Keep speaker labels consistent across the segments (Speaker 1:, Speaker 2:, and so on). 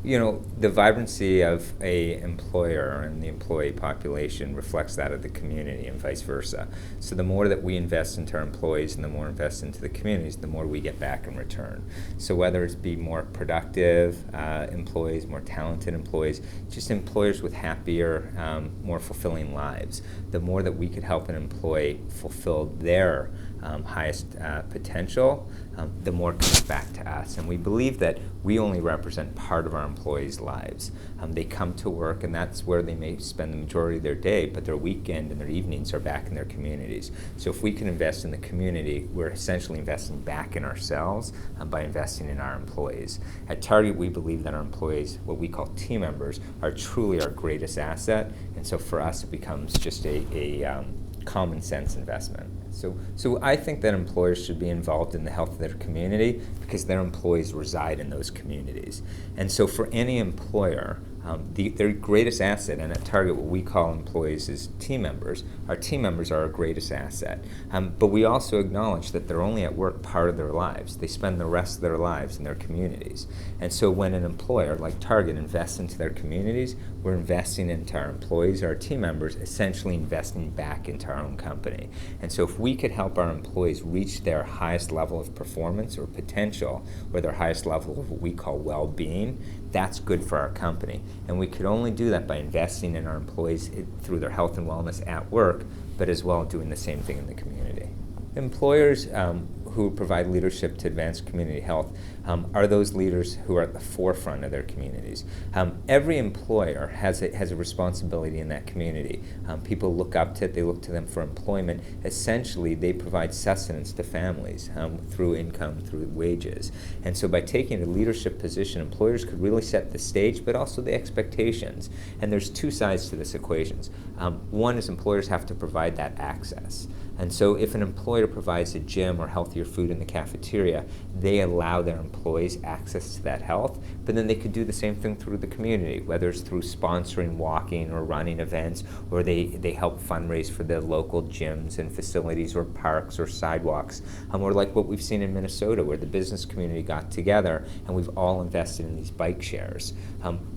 Speaker 1: The vibrancy of a employer and the employee population reflects that of the community and vice versa. So the more that we invest into our employees and the more invest into the communities, the more we get back in return. So whether it's be more productive employees, more talented employees, just employers with happier, more fulfilling lives, the more that we could help an employee fulfill their highest potential, the more comes back to us. And we believe that we only represent part of our employees' lives. They come to work, and that's where they may spend the majority of their day, but their weekend and their evenings are back in their communities. So if we can invest in the community, we're essentially investing back in ourselves by investing in our employees. At Target, we believe that our employees, what we call team members, are truly our greatest asset, and so for us it becomes just a common sense investment. So I think that employers should be involved in the health of their community because their employees reside in those communities. And so for any employer, their greatest asset, and at Target what we call employees is team members. Our team members are our greatest asset. But we also acknowledge that they're only at work part of their lives. They spend the rest of their lives in their communities. And so when an employer like Target invests into their communities, we're investing into our employees, our team members, essentially investing back into our own company. And so if we could help our employees reach their highest level of performance or potential, or their highest level of what we call well-being, that's good for our company. And we could only do that by investing in our employees through their health and wellness at work, but as well doing the same thing in the community. Employers who provide leadership to advance community health are those leaders who are at the forefront of their communities. Every employer has a responsibility in that community. People look up to it, they look to them for employment. Essentially, they provide sustenance to families through income, through wages. And so by taking a leadership position, employers could really set the stage, but also the expectations. And there's two sides to this equation. One is employers have to provide that access. And so if an employer provides a gym or healthier food in the cafeteria, they allow their employees access to that health, but then they could do the same thing through the community, whether it's through sponsoring walking or running events, or they help fundraise for the local gyms and facilities or parks or sidewalks, or like what we've seen in Minnesota where the business community got together and we've all invested in these bike shares.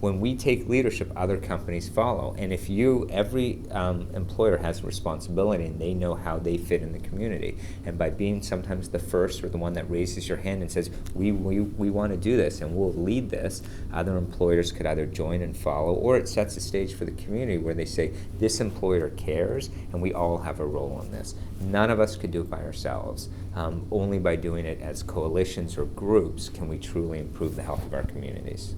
Speaker 1: When we take leadership, other companies follow, and if every employer has a responsibility and they know how they fit in the community, and by being sometimes the first or the one that raises your hand and says we want to do this and we'll lead this, other employers could either join and follow, or it sets a stage for the community where they say this employer cares and we all have a role in this. None of us could do it by ourselves. Only by doing it as coalitions or groups can we truly improve the health of our communities.